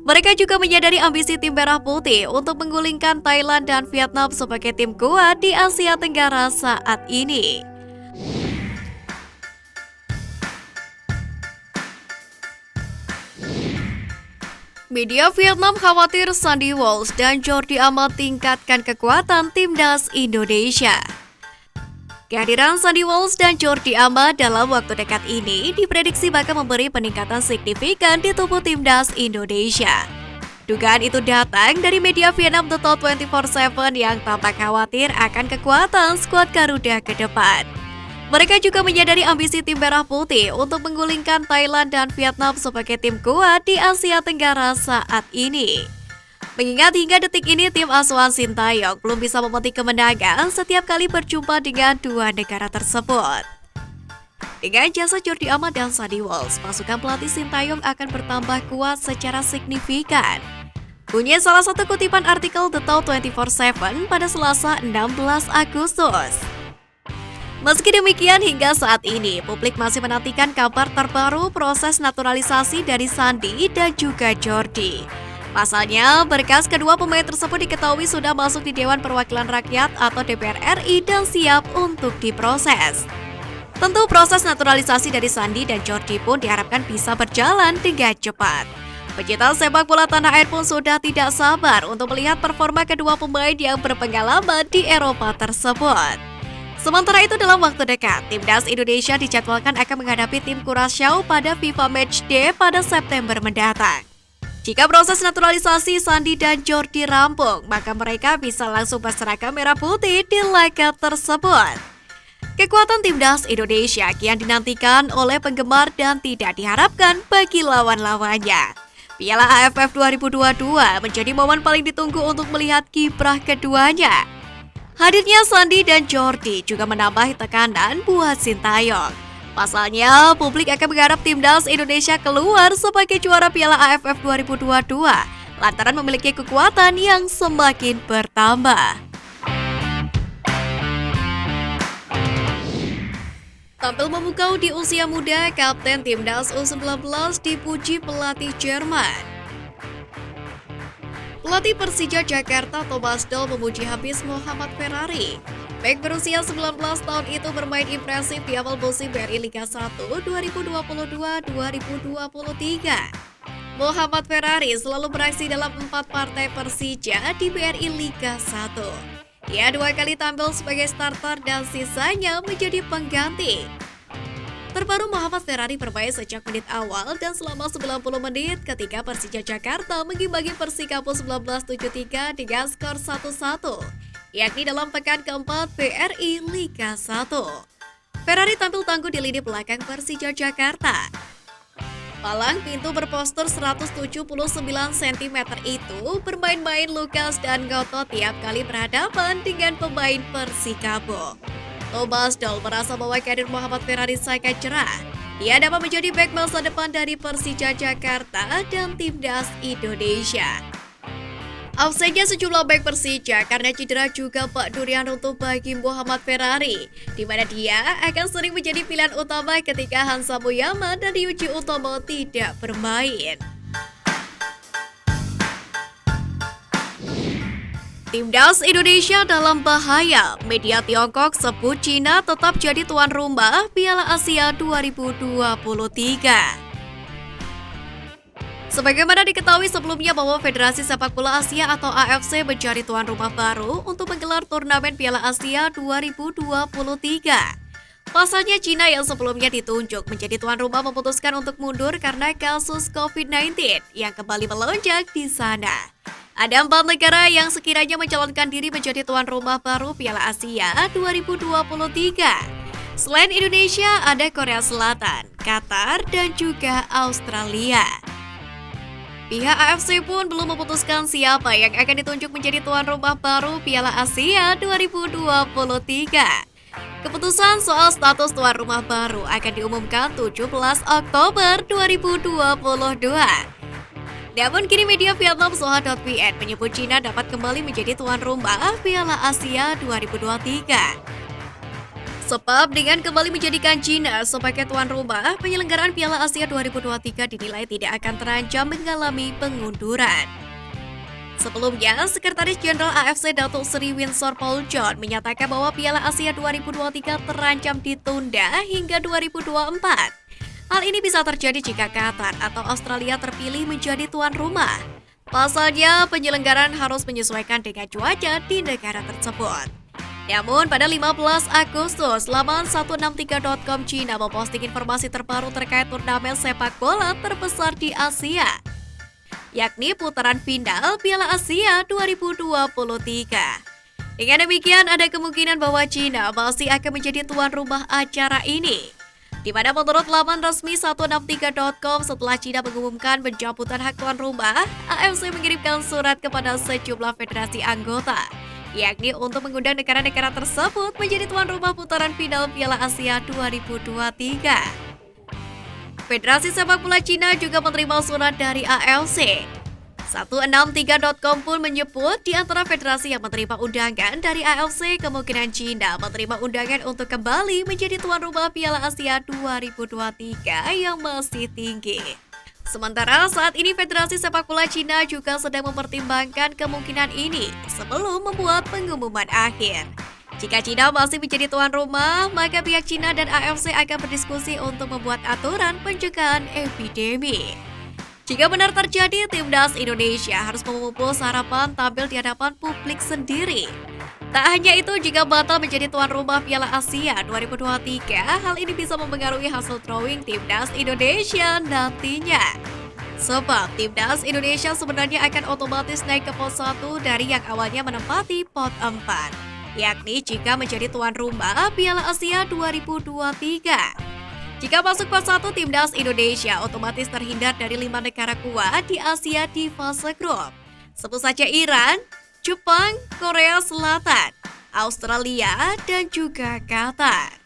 Mereka juga menyadari ambisi tim Merah Putih untuk menggulingkan Thailand dan Vietnam sebagai tim kuat di Asia Tenggara saat ini. Media Vietnam khawatir Sandy Walsh dan Jordi Amat tingkatkan kekuatan timnas Indonesia. Kehadiran Sandy Walsh dan Jordi Amat dalam waktu dekat ini diprediksi bakal memberi peningkatan signifikan di tubuh timnas Indonesia. Dugaan itu datang dari media Vietnam The Top 24/7 yang tampak khawatir akan kekuatan skuad Garuda ke depan. Mereka juga menyadari ambisi tim Merah Putih untuk menggulingkan Thailand dan Vietnam sebagai tim kuat di Asia Tenggara saat ini. Mengingat hingga detik ini tim asuhan Sintayong belum bisa memetik kemenangan setiap kali berjumpa dengan dua negara tersebut. Dengan jasa Jordi Amat dan Sandy Walsh, pasukan pelatih Sintayong akan bertambah kuat secara signifikan. Bunyi salah satu kutipan artikel The Top 24/7 pada Selasa 16 Agustus. Meski demikian, hingga saat ini, publik masih menantikan kabar terbaru proses naturalisasi dari Sandy dan juga Jordi. Pasalnya, berkas kedua pemain tersebut diketahui sudah masuk di Dewan Perwakilan Rakyat atau DPR RI dan siap untuk diproses. Tentu proses naturalisasi dari Sandy dan Jordi pun diharapkan bisa berjalan dengan cepat. Pecinta sepak bola tanah air pun sudah tidak sabar untuk melihat performa kedua pemain yang berpengalaman di Eropa tersebut. Sementara itu dalam waktu dekat, timnas Indonesia dijadwalkan akan menghadapi tim Kurasaw pada FIFA Matchday pada September mendatang. Jika proses naturalisasi Sandy dan Jordi rampung, maka mereka bisa langsung berseragam merah putih di laga tersebut. Kekuatan timnas Indonesia kian dinantikan oleh penggemar dan tidak diharapkan bagi lawan-lawannya. Piala AFF 2022 menjadi momen paling ditunggu untuk melihat kiprah keduanya. Hadirnya Sandy dan Jordi juga menambah tekanan buat Sintayong. Pasalnya, publik akan mengharap timnas Indonesia keluar sebagai juara Piala AFF 2022 lantaran memiliki kekuatan yang semakin bertambah. Tampil memukau di usia muda, Kapten Timnas U19 dipuji pelatih Jerman. Pelatih Persija Jakarta Thomas Doll memuji habis Muhammad Ferrari. Bek berusia 19 tahun itu bermain impresif di awal musim BRI Liga 1 2022-2023. Muhammad Ferrari selalu beraksi dalam 4 partai Persija di BRI Liga 1. Ia 2 kali tampil sebagai starter dan sisanya menjadi pengganti. Terbaru Muhammad Ferrari bermain sejak menit awal dan selama 90 menit ketika Persija Jakarta mengimbangi Persikabo 1973 dengan skor 1-1, yakni dalam pekan keempat BRI Liga 1. Ferrari tampil tangguh di lini belakang Persija Jakarta. Palang pintu berpostur 179 cm itu bermain-main lukas dan ngotot tiap kali berhadapan dengan pemain Persikabo. Thomas Doll merasa bahwa karir Muhammad Ferrari sangat cerah. Ia dapat menjadi bek masa depan dari Persija Jakarta dan timnas Indonesia. Absennya sejumlah bek Persija karena cedera juga Pak durian untuk bagi Muhammad Ferrari, di mana dia akan sering menjadi pilihan utama ketika Hansa Muyama dan Ryuji Utomo tidak bermain. Timnas Indonesia dalam bahaya. Media Tiongkok sebut Cina tetap jadi tuan rumah Piala Asia 2023. Sebagaimana diketahui sebelumnya bahwa Federasi Sepak Bola Asia atau AFC mencari tuan rumah baru untuk menggelar turnamen Piala Asia 2023. Pasalnya Cina yang sebelumnya ditunjuk menjadi tuan rumah memutuskan untuk mundur karena kasus COVID-19 yang kembali melonjak di sana. Ada 4 negara yang sekiranya mencalonkan diri menjadi tuan rumah baru Piala Asia 2023. Selain Indonesia, ada Korea Selatan, Qatar, dan juga Australia. Pihak AFC pun belum memutuskan siapa yang akan ditunjuk menjadi tuan rumah baru Piala Asia 2023. Keputusan soal status tuan rumah baru akan diumumkan 17 Oktober 2022. Namun kini media Vietnam Soha.vn menyebut Cina dapat kembali menjadi tuan rumah Piala Asia 2023. Sebab dengan kembali menjadikan China sebagai tuan rumah, penyelenggaraan Piala Asia 2023 dinilai tidak akan terancam mengalami pengunduran. Sebelumnya, Sekretaris Jenderal AFC Datuk Seri Winsor Paul John menyatakan bahwa Piala Asia 2023 terancam ditunda hingga 2024. Hal ini bisa terjadi jika Qatar atau Australia terpilih menjadi tuan rumah. Pasalnya, penyelenggaraan harus menyesuaikan dengan cuaca di negara tersebut. Namun, pada 15 Agustus, laman 163.com China memposting informasi terbaru terkait turnamen sepak bola terbesar di Asia, yakni putaran final Piala Asia 2023. Dengan demikian, ada kemungkinan bahwa China masih akan menjadi tuan rumah acara ini. Di mana menurut laman resmi 163.com, setelah China mengumumkan pencabutan hak tuan rumah, AFC mengirimkan surat kepada sejumlah federasi anggota, yakni untuk mengundang negara-negara tersebut menjadi tuan rumah putaran final Piala Asia 2023. Federasi Sepak Bola Cina juga menerima surat dari AFC. 163.com pun menyebut di antara federasi yang menerima undangan dari AFC, kemungkinan Cina menerima undangan untuk kembali menjadi tuan rumah Piala Asia 2023 yang masih tinggi. Sementara saat ini Federasi Sepak Bola Cina juga sedang mempertimbangkan kemungkinan ini sebelum membuat pengumuman akhir. Jika Cina masih menjadi tuan rumah, maka pihak Cina dan AFC akan berdiskusi untuk membuat aturan pencegahan epidemi. Jika benar terjadi, Timnas Indonesia harus memupus harapan tampil di hadapan publik sendiri. Tak hanya itu, jika batal menjadi tuan rumah Piala Asia 2023, hal ini bisa mempengaruhi hasil drawing Timnas Indonesia nantinya. Sebab Timnas Indonesia sebenarnya akan otomatis naik ke pot 1 dari yang awalnya menempati pot 4, yakni jika menjadi tuan rumah Piala Asia 2023. Jika masuk pot 1, Timnas Indonesia otomatis terhindar dari 5 negara kuat di Asia di fase grup. Sebut saja Iran, Jepang, Korea Selatan, Australia, dan juga Qatar.